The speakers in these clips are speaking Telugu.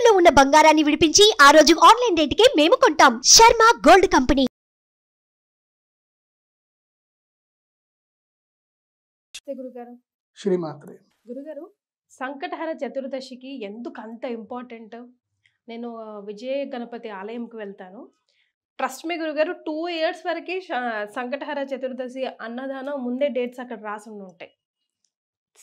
తాకట్టులో ఉన్న బంగారాన్ని విడిపించి ఆ రోజు ఆన్లైన్ రేటుకే మేము కొంటాం. Sharma gold company. గురుగారు శ్రీమాత్రే. గురుగారు సంకటహర చతుర్దశికి ఎందుకు అంత ఇంపార్టెంట్? నేను విజయ గణపతి ఆలయంకి వెళ్తాను. ట్రస్ట్ మీ గురుగారు, 2 years వరకు సంకటహర చతుర్దశి అన్నదానం ముందే డేట్స్ అక్కడ రాసి ఉంటాయి.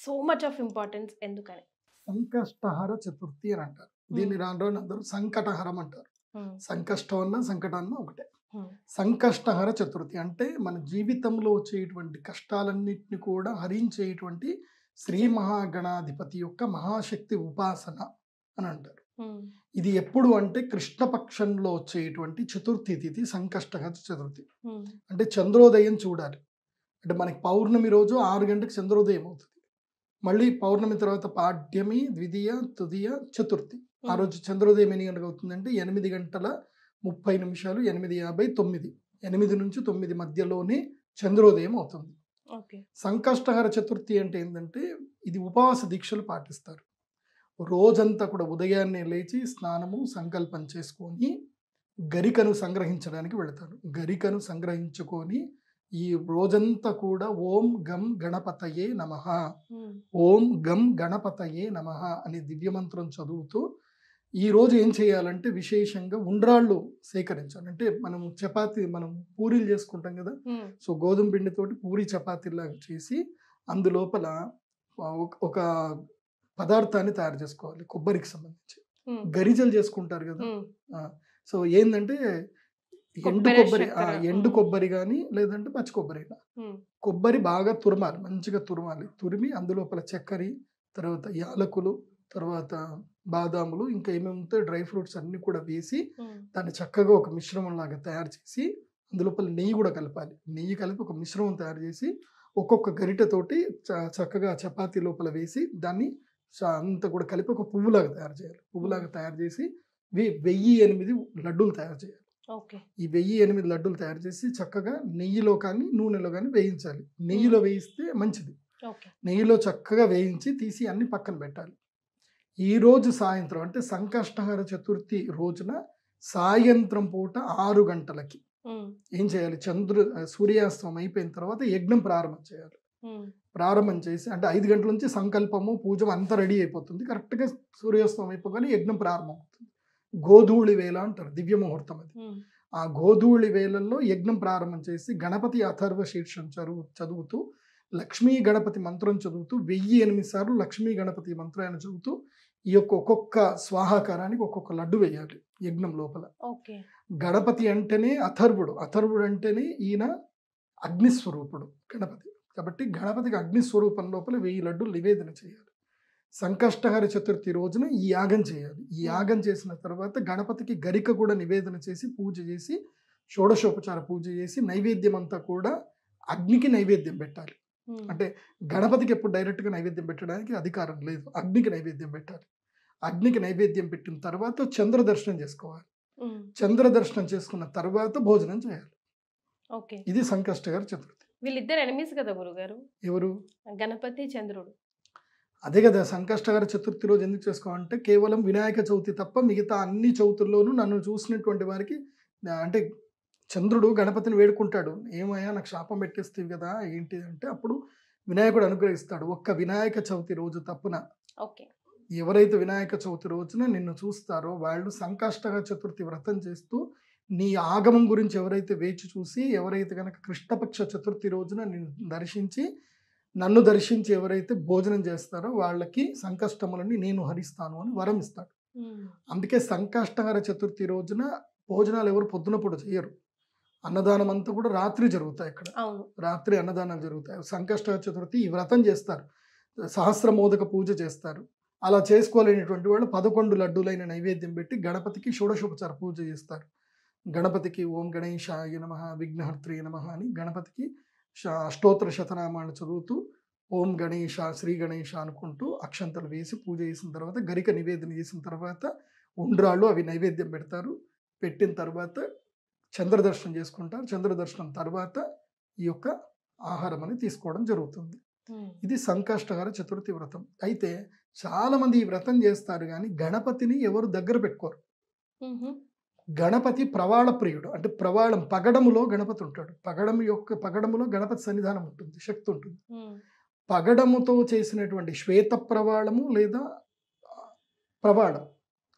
సో మచ్ ఆఫ్ ఇంపార్టెన్స్ ఎందుకని? సంకష్టహర చతుర్థి అని అంటారు. దీన్ని రాను అందరూ సంకటహరం అంటారు. సంకష్టం అన్న సంకటాన్న ఒకటే. సంకష్టహర చతుర్థి అంటే మన జీవితంలో వచ్చేటువంటి కష్టాలన్నింటినీ కూడా హరించేటువంటి శ్రీ మహాగణాధిపతి యొక్క మహాశక్తి ఉపాసన అని అంటారు. ఇది ఎప్పుడు అంటే కృష్ణపక్షంలో వచ్చేటువంటి చతుర్థి తిథి సంకష్టహర చతుర్థి. అంటే చంద్రోదయం చూడాలి. అంటే మనకి పౌర్ణమి రోజు 6 గంటలకు చంద్రోదయం అవుతుంది. మళ్ళీ పౌర్ణమి తర్వాత పాడ్యమి, ద్వితీయ, తృతీయ, చతుర్థి. ఆ రోజు చంద్రోదయం ఎన్ని గంటలకు అవుతుందంటే 8:30, 8:59, 8 నుంచి 9 మధ్యలోనే చంద్రోదయం అవుతుంది. సంకష్టహర చతుర్థి అంటే ఏంటంటే ఇది ఉపవాస దీక్షలు పాటిస్తారు. రోజంతా కూడా ఉదయాన్నే లేచి స్నానము సంకల్పం చేసుకొని గరికను సంగ్రహించడానికి వెళతారు. గరికను సంగ్రహించుకొని ఈ రోజంతా కూడా ఓం గం గణపతయే నమః, ఓం గం గణపతయే నమః అనే దివ్యమంత్రం చదువుతూ ఈ రోజు ఏం చేయాలంటే విశేషంగా ఉండ్రాళ్ళు సేకరించాలి. అంటే మనం పూరీలు చేసుకుంటాం కదా, సో గోధుమ పిండితోటి పూరి చపాతీలాగా చేసి అందులోపల ఒక పదార్థాన్ని తయారు చేసుకోవాలి. కొబ్బరికి సంబంధించి గరిజలు చేసుకుంటారు కదా. సో ఏంటంటే ఎండు కొబ్బరి కానీ లేదంటే పచ్చి కొబ్బరి, కొబ్బరి బాగా తురమాలి, మంచిగా తురమాలి. తురిమి అందులోపల చక్కెర, తర్వాత యాలకులు, తర్వాత బాదాములు, ఇంకా ఏమేమితో డ్రై ఫ్రూట్స్ అన్ని కూడా వేసి దాన్ని చక్కగా ఒక మిశ్రమం లాగా తయారు చేసి అందులోపల నెయ్యి కూడా కలపాలి. నెయ్యి కలిపి ఒక మిశ్రమం తయారు చేసి ఒక్కొక్క గరిటెతోటి చక్కగా చపాతీ లోపల వేసి దాన్ని అంతా కూడా కలిపి ఒక పువ్వులాగా తయారు చేయాలి. పువ్వులాగా తయారు చేసి 1008 లడ్డూలు తయారు చేయాలి. ఈ 1008 లడ్డూలు తయారు చేసి చక్కగా నెయ్యిలో కానీ నూనెలో కానీ వేయించాలి. నెయ్యిలో వేయిస్తే మంచిది. నెయ్యిలో చక్కగా వేయించి తీసి అన్ని పక్కన పెట్టాలి. ఈ రోజు సాయంత్రం అంటే సంకష్టహర చతుర్థి రోజున సాయంత్రం పూట 6 గంటలకి ఏం చేయాలి, సూర్యాస్తమం అయిపోయిన తర్వాత యజ్ఞం ప్రారంభం చేయాలి. ప్రారంభం చేసి అంటే 5 గంటల నుంచి సంకల్పము పూజ అంతా రెడీ అయిపోతుంది. కరెక్ట్గా సూర్యాస్తమం అయిపోగానే యజ్ఞం ప్రారంభం అవుతుంది. గోధూళి వేళ అంటారు, దివ్య ముహూర్తం అది. ఆ గోధూళి వేళల్లో యజ్ఞం ప్రారంభం చేసి గణపతి అథర్వ శీర్షం చదువుతూ లక్ష్మీ గణపతి మంత్రం చదువుతూ 1008 సార్లు లక్ష్మీ గణపతి మంత్రాన్ని చదువుతూ ఈ యొక్క ఒక్కొక్క స్వాహాకారానికి ఒక్కొక్క లడ్డు వేయాలి యజ్ఞం లోపల. గణపతి అంటేనే అథర్వుడు, అథర్వుడు అంటేనే ఈయన అగ్నిస్వరూపుడు గణపతి. కాబట్టి గణపతికి అగ్నిస్వరూపం లోపల 1000 లడ్డులు నివేదన చేయాలి. సంకష్టహర చతుర్థి రోజున ఈ యాగం చేయాలి. ఈ యాగం చేసిన తర్వాత గణపతికి గరిక కూడా నివేదన చేసి పూజ చేసి షోడశోపచార పూజ చేసి నైవేద్యం అంతా కూడా అగ్నికి నైవేద్యం పెట్టాలి. అంటే గణపతికి ఎప్పుడు డైరెక్ట్గా నైవేద్యం పెట్టడానికి అధికారం లేదు, అగ్నికి నైవేద్యం పెట్టాలి. అగ్నికి నైవేద్యం పెట్టిన తర్వాత చంద్ర దర్శనం చేసుకోవాలి. చంద్ర దర్శనం చేసుకున్న తర్వాత భోజనం చేయాలి. ఇది సంకష్టహర చతుర్థి. వీళ్ళిద్దరు ఎనిమిస్ కదా గురుగారు? ఎవరు? గణపతి, చంద్రుడు. అదే కదా సంకష్టహర చతుర్థి రోజు ఎందుకు చేసుకోవాలంటే కేవలం వినాయక చవితి తప్ప మిగతా అన్ని చవితుల్లోనూ నన్ను చూసినటువంటి వారికి అంటే చంద్రుడు గణపతిని వేడుకుంటాడు, ఏమయ్యా నాకు శాపం పెట్టేస్తావు కదా ఏంటి అంటే అప్పుడు వినాయకుడు అనుగ్రహిస్తాడు. ఒక్క వినాయక చవితి రోజు తప్పున ఎవరైతే వినాయక చవితి రోజున నిన్ను చూస్తారో వాళ్ళు సంకష్టహర చతుర్థి వ్రతం చేస్తూ నీ ఆగమం గురించి ఎవరైతే వేచి చూసి ఎవరైతే కనుక కృష్ణపక్ష చతుర్థి రోజున నన్ను దర్శించి ఎవరైతే భోజనం చేస్తారో వాళ్ళకి సంకష్టములని నేను హరిస్తాను అని వరం ఇస్తాడు. అందుకే సంకష్టహర చతుర్థి రోజున భోజనాలు ఎవరు పొద్దునప్పుడు చేయరు. అన్నదానం అంతా కూడా రాత్రి జరుగుతాయి. ఇక్కడ రాత్రి అన్నదానాలు జరుగుతాయి. సంకష్టహర చతుర్థి ఈ వ్రతం చేస్తారు, సహస్రమోదక పూజ చేస్తారు. అలా చేసుకోలేనటువంటి వాళ్ళు 11 లడ్డూలైన నైవేద్యం పెట్టి గణపతికి షోడశోపచార పూజ చేస్తారు. గణపతికి ఓం గణేశాయ నమః విఘ్నహర్త్రే నమః అని గణపతికి అష్టోత్తర శతనామాలు చదువుతూ ఓం గణేశ శ్రీ గణేశ అనుకుంటూ అక్షంతలు వేసి పూజ చేసిన తర్వాత గరిక నివేదన చేసిన తర్వాత ఉండ్రాళ్ళు అవి నైవేద్యం పెడతారు. పెట్టిన తర్వాత చంద్రదర్శనం చేసుకుంటారు. చంద్రదర్శనం తర్వాత ఈ యొక్క ఆహారం అని తీసుకోవడం జరుగుతుంది. ఇది సంకష్టహర చతుర్థి వ్రతం. అయితే చాలా మంది ఈ వ్రతం చేస్తారు కానీ గణపతిని ఎవరు దగ్గర పెట్టుకోరు. గణపతి ప్రవాళ ప్రియుడు, అంటే ప్రవాళం పగడములో గణపతి ఉంటాడు. పగడములో గణపతి సన్నిధానం ఉంటుంది, శక్తి ఉంటుంది. పగడముతో చేసినటువంటి శ్వేత ప్రవాళము లేదా ప్రవాళం,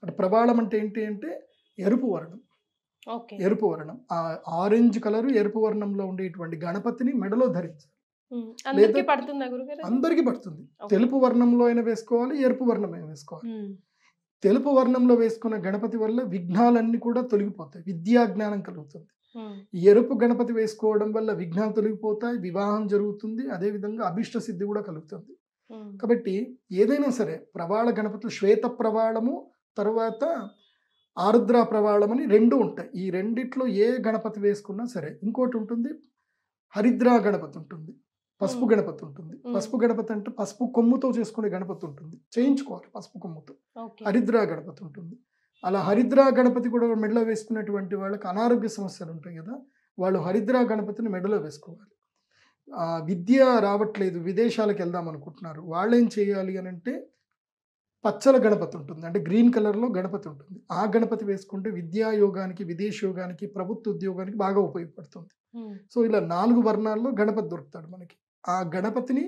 అంటే ప్రవాళం అంటే ఏంటి అంటే ఎరుపు వర్ణం. ఎరుపు వర్ణం, ఆ ఆరెంజ్ కలర్ ఎరుపు వర్ణంలో ఉండేటువంటి గణపతిని మెడలో ధరించాలి. అందరికీ పడుతుంది. తెలుపు వర్ణంలో అయినా వేసుకోవాలి, ఎరుపు వర్ణం అయినా వేసుకోవాలి. తెలుపు వర్ణంలో వేసుకున్న గణపతి వల్ల విఘ్నాలన్నీ కూడా తొలగిపోతాయి, విద్యా జ్ఞానం కలుగుతుంది. ఎరుపు గణపతి వేసుకోవడం వల్ల విఘ్నాలు తొలగిపోతాయి, వివాహం జరుగుతుంది, అదేవిధంగా అభిష్ట సిద్ధి కూడా కలుగుతుంది. కాబట్టి ఏదైనా సరే ప్రవాళ గణపతులు శ్వేత ప్రవాళము తర్వాత ఆరుద్ర ప్రవాళం అని 2 ఉంటాయి. ఈ రెండిట్లో ఏ గణపతి వేసుకున్నా సరే. ఇంకోటి ఉంటుంది హరిద్రా గణపతి ఉంటుంది, పసుపు గణపతి ఉంటుంది. పసుపు గణపతి అంటే పసుపు కొమ్ముతో చేసుకునే గణపతి ఉంటుంది, చేయించుకోవాలి పసుపు కొమ్ముతో. హరిద్రా గణపతి ఉంటుంది. అలా హరిద్రా గణపతి కూడా మెడలో వేసుకునేటువంటి వాళ్ళకి అనారోగ్య సమస్యలు ఉంటాయి కదా, వాళ్ళు హరిద్రా గణపతిని మెడలో వేసుకోవాలి. విద్య రావట్లేదు, విదేశాలకు వెళ్దాం అనుకుంటున్నారు, వాళ్ళు ఏం చేయాలి అని అంటే పచ్చల గణపతి ఉంటుంది, అంటే గ్రీన్ కలర్లో గణపతి ఉంటుంది. ఆ గణపతి వేసుకుంటే విద్యా యోగానికి, విదేశ యోగానికి, ప్రభుత్వ ఉద్యోగానికి బాగా ఉపయోగపడుతుంది. సో ఇలా 4 వర్ణాల్లో గణపతి దొరుకుతాడు మనకి. ఆ గణపతిని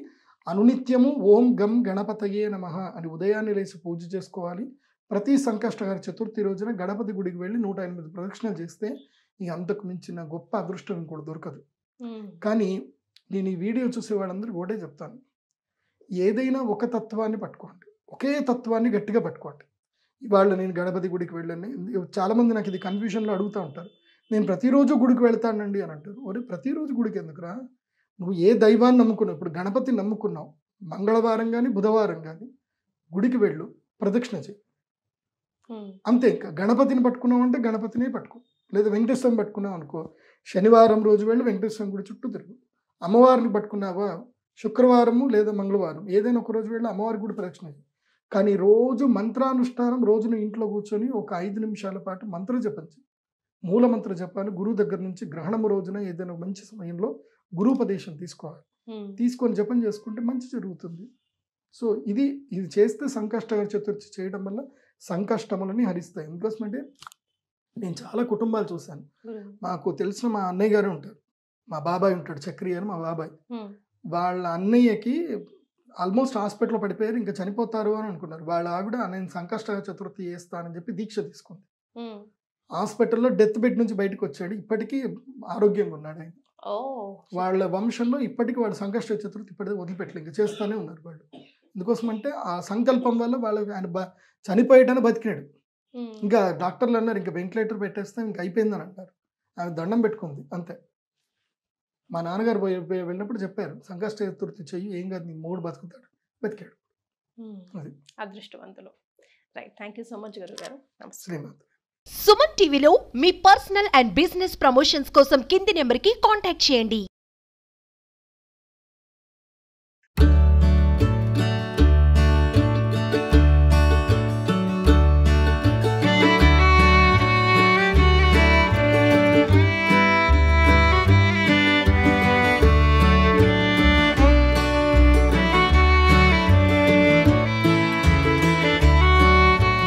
అనునిత్యము ఓం గం గణపతయే నమః అని ఉదయాన్నే లేచి పూజ చేసుకోవాలి. ప్రతి సంకష్టహర చతుర్థి రోజున గణపతి గుడికి వెళ్ళి 108 ప్రదక్షిణలు చేస్తే ఇక అంతకు మించిన గొప్ప అదృష్టం కూడా దొరకదు. కానీ నేను ఈ వీడియో చూసే వాళ్ళందరికీ ఒకటే చెప్తాను, ఏదైనా ఒక తత్వాన్ని పట్టుకోండి, ఒకే తత్వాన్ని గట్టిగా పట్టుకోండి. ఇవాళ నేను గణపతి గుడికి వెళ్ళాను, చాలామంది నాకు ఇది కన్ఫ్యూజన్లో అడుగుతూ ఉంటారు, నేను ప్రతిరోజు గుడికి వెళ్తానండి అని అంటారు. ఒరే ప్రతిరోజు గుడికి ఎందుకురా, నువ్వు ఏ దైవాన్ని నమ్ముకున్నావు, ఇప్పుడు గణపతి నమ్ముకున్నావు, మంగళవారం కానీ బుధవారం కానీ గుడికి వెళ్ళు, ప్రదక్షిణ చేయి, అంతే. ఇంకా గణపతిని పట్టుకున్నావు అంటే గణపతినే పట్టుకో, లేదా వెంకటేశ్వరం పట్టుకున్నావు అనుకో, శనివారం రోజు వెళ్ళి వెంకటేశ్వరం గుడి చుట్టూ తిరుగు. అమ్మవారిని పట్టుకున్నావా, శుక్రవారము లేదా మంగళవారం ఏదైనా ఒక రోజు వెళ్ళి అమ్మవారి గుడి ప్రదక్షిణ చేయి. కానీ రోజు మంత్రానుష్ఠానం, రోజున ఇంట్లో కూర్చొని ఒక 5 నిమిషాల పాటు మంత్ర జపం చేయి, మూల మంత్ర జపాలు గురువు దగ్గర నుంచి. గ్రహణము రోజున ఏదైనా మంచి సమయంలో గురుపదేశం తీసుకోవాలి, తీసుకొని జపం చేసుకుంటే మంచి జరుగుతుంది. సో ఇది చేస్తే సంకష్టహర చతుర్థి చేయడం వల్ల సంకష్టములని హరిస్తాయి. ఎందుకోసమంటే నేను చాలా కుటుంబాలు చూశాను, మాకు తెలిసిన మా అన్నయ్య గారు ఉంటారు, మా బాబాయ్ ఉంటాడు చక్రి అని, మా బాబాయ్ వాళ్ళ అన్నయ్యకి ఆల్మోస్ట్ హాస్పిటల్లో పడిపోయారు, ఇంకా చనిపోతారు అని అనుకున్నారు. వాళ్ళ ఆవిడ నేను సంకష్టహర చతుర్థి చేస్తానని చెప్పి దీక్ష తీసుకుంది. హాస్పిటల్లో డెత్ బెడ్ నుంచి బయటకు వచ్చాడు, ఇప్పటికీ ఆరోగ్యంగా ఉన్నాడు ఆయన. వాళ్ళ వంశంలో ఇప్పటికీ వాళ్ళు సంకష్ట చతుర్థి ఇప్పటికీ వదిలిపెట్టలేదు, ఇంకా చేస్తూనే ఉన్నారు వాళ్ళు. ఎందుకోసం అంటే ఆ సంకల్పం వల్ల వాళ్ళకి ఆయన చనిపోయేటాన్ని బతికినాడు. ఇంకా డాక్టర్లు అన్నారు ఇంకా వెంటిలేటర్ పెట్టేస్తే ఇంకా అయిపోయిందని అంటారు. ఆమె దండం పెట్టుకుంది అంతే. మా నాన్నగారు వెళ్ళినప్పుడు చెప్పారు సంకష్ట చతుర్థి చెయ్యి, ఏం కాదు నీ మూడు బతుకుతాడు, బతికాడు. అది అదృష్టవంతులు. Right, thank you so much గురువు గారు. శ్రీమాత. సుమన్ టీవీలో మీ పర్సనల్ అండ్ బిజినెస్ ప్రమోషన్స్ కోసం కింది నెంబర్కి కాంటాక్ట్ చేయండి.